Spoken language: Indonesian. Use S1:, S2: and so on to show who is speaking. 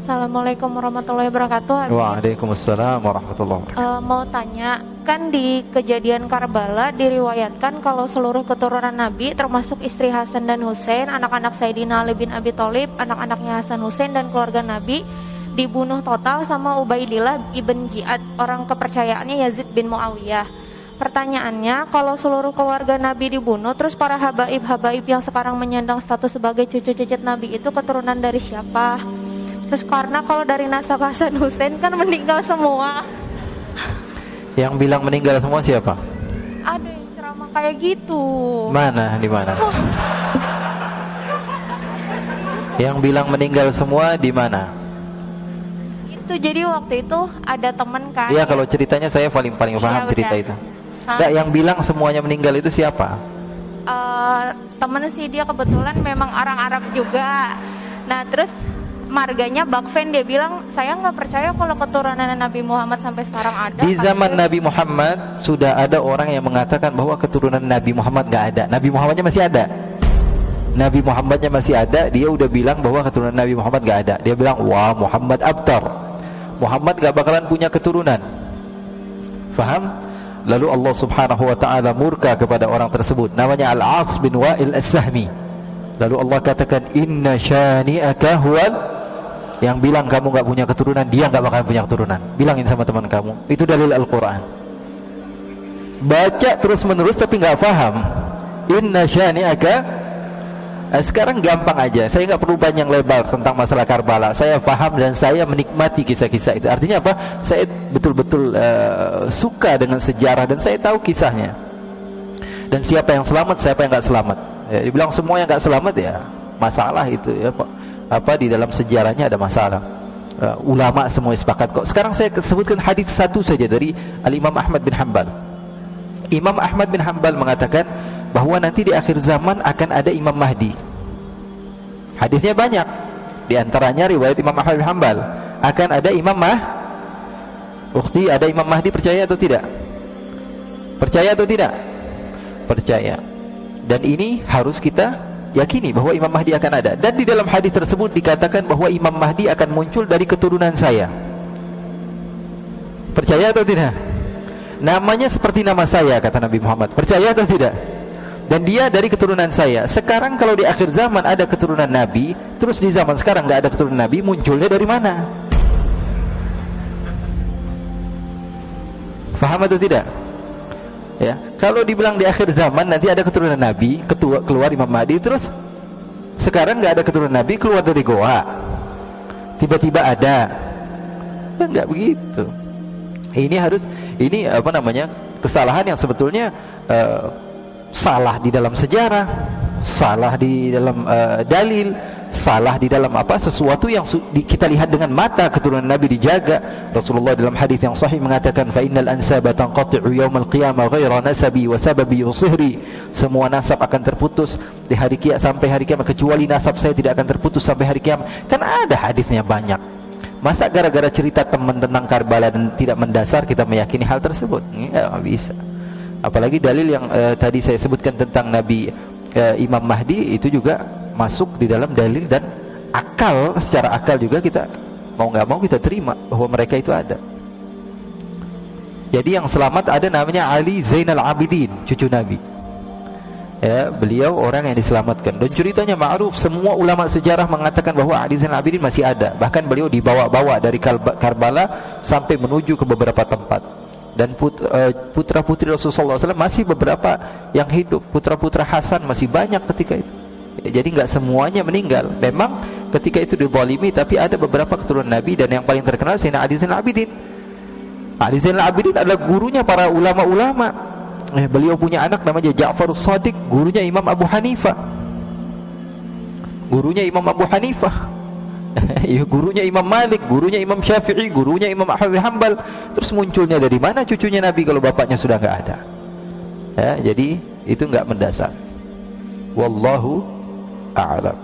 S1: Assalamualaikum warahmatullahi wabarakatuh.
S2: Waalaikumsalam warahmatullahi wabarakatuh.
S1: Mau tanya, kan di kejadian Karbala diriwayatkan kalau seluruh keturunan Nabi termasuk istri Hasan dan Husain, anak-anak Sayyidina Ali bin Abi Thalib, anak-anaknya Hasan Husain dan keluarga Nabi dibunuh total sama Ubaidillah ibn Ziyad, orang kepercayaannya Yazid bin Muawiyah. Pertanyaannya, kalau seluruh keluarga Nabi dibunuh, terus para habaib-habaib yang sekarang menyandang status sebagai cucu cicit Nabi itu keturunan dari siapa? Terus karena kalau dari nasab Hasan Husain kan meninggal semua.
S2: Yang bilang meninggal semua siapa?
S1: Ada yang ceramah kayak gitu.
S2: Mana? Di mana? Yang bilang meninggal semua di mana?
S1: Itu jadi waktu itu ada teman kan.
S2: Iya, kalau ceritanya saya paling paham cerita itu. Enggak, yang bilang semuanya meninggal itu siapa?
S1: Temen sih, dia kebetulan memang orang Arab juga. Nah terus marganya Bakfen, dia bilang saya nggak percaya kalau keturunan Nabi Muhammad sampai sekarang ada.
S2: Di zaman Nabi Muhammad sudah ada orang yang mengatakan bahwa keturunan Nabi Muhammad nggak ada. Nabi Muhammadnya masih ada. Nabi Muhammadnya masih ada. Dia udah bilang bahwa keturunan Nabi Muhammad nggak ada. Dia bilang, wah Muhammad abtar. Muhammad nggak bakalan punya keturunan. Faham? Lalu Allah Subhanahu Wa Taala murka kepada orang tersebut. Namanya Al-As bin Wa'il As-Sahmi. Lalu Allah katakan, Inna syani'aka huwal. Yang bilang kamu gak punya keturunan, dia gak bakalan punya keturunan. Bilangin sama teman kamu. Itu dalil Al-Quran. Baca terus menerus tapi gak paham. Inna syani'aka. Sekarang gampang aja. Saya gak perlu panjang lebar tentang masalah Karbala. Saya paham dan saya menikmati kisah-kisah itu. Artinya apa? Saya betul-betul suka dengan sejarah dan saya tahu kisahnya. Dan siapa yang selamat, siapa yang gak selamat. Ya, dibilang semua yang gak selamat, ya masalah itu ya Pak. Apa di dalam sejarahnya ada masalah. Ulama semua sepakat kok. Sekarang saya sebutkan hadis satu saja dari Al-Imam Ahmad bin Hanbal. Imam Ahmad bin Hanbal mengatakan bahwa nanti di akhir zaman akan ada Imam Mahdi. Hadisnya banyak. Di antaranya riwayat Imam Ahmad bin Hanbal, akan ada Imam Ukhti, ada Imam Mahdi, percaya atau tidak? Percaya atau tidak? Percaya. Dan ini harus kita yakini bahwa Imam Mahdi akan ada. Dan di dalam hadis tersebut dikatakan bahwa Imam Mahdi akan muncul dari keturunan saya. Percaya atau tidak? Namanya seperti nama saya, kata Nabi Muhammad. Percaya atau tidak? Dan dia dari keturunan saya. Sekarang kalau di akhir zaman ada keturunan Nabi, terus di zaman sekarang gak ada keturunan Nabi, munculnya dari mana? Faham atau tidak? Ya, kalau dibilang di akhir zaman nanti ada keturunan Nabi, keluar Imam Mahdi, terus sekarang nggak ada keturunan Nabi, keluar dari goa, tiba-tiba ada, kan nggak begitu. Ini apa namanya, kesalahan yang sebetulnya salah di dalam sejarah, salah di dalam dalil, salah di dalam apa, sesuatu yang kita lihat dengan mata. Keturunan Nabi dijaga. Rasulullah dalam hadis yang sahih mengatakan, fa innal ansaba tanqati'u yaumal qiyamah ghaira nasabi wa sababi usihri. Semua nasab akan terputus di hari kiamat, sampai hari kiamat, kecuali nasab saya tidak akan terputus sampai hari kiamat. Kan ada hadisnya banyak. Masa gara-gara cerita teman tentang Karbala dan tidak mendasar kita meyakini hal tersebut? Nggak bisa. Apalagi dalil yang tadi saya sebutkan tentang Nabi Imam Mahdi, itu juga masuk di dalam dalil dan akal. Secara akal juga kita mau nggak mau kita terima bahwa mereka itu ada. Jadi yang selamat ada namanya Ali Zainal Abidin, cucu Nabi. Ya, beliau orang yang diselamatkan. Dan ceritanya ma'ruf, semua ulama sejarah mengatakan bahwa Ali Zainal Abidin masih ada. Bahkan beliau dibawa-bawa dari Karbala sampai menuju ke beberapa tempat. Dan putra-putri Rasulullah SAW masih beberapa yang hidup. Putra-putra Hasan masih banyak ketika itu. Jadi nggak semuanya meninggal. Memang ketika itu dizalimi, tapi ada beberapa keturunan Nabi. Dan yang paling terkenal Sayyidina Ali Zainal Abidin. Ali Zainal Abidin adalah gurunya para ulama-ulama. Beliau punya anak namanya Ja'far As-Sadiq, gurunya Imam Abu Hanifah. Gurunya Imam Abu Hanifah. Gurunya Imam Malik, gurunya Imam Syafi'i, gurunya Imam Ahmad bin Hanbal. Terus munculnya dari mana cucunya Nabi kalau bapaknya sudah nggak ada? Ya, jadi itu nggak mendasar. Wallahu a'lam.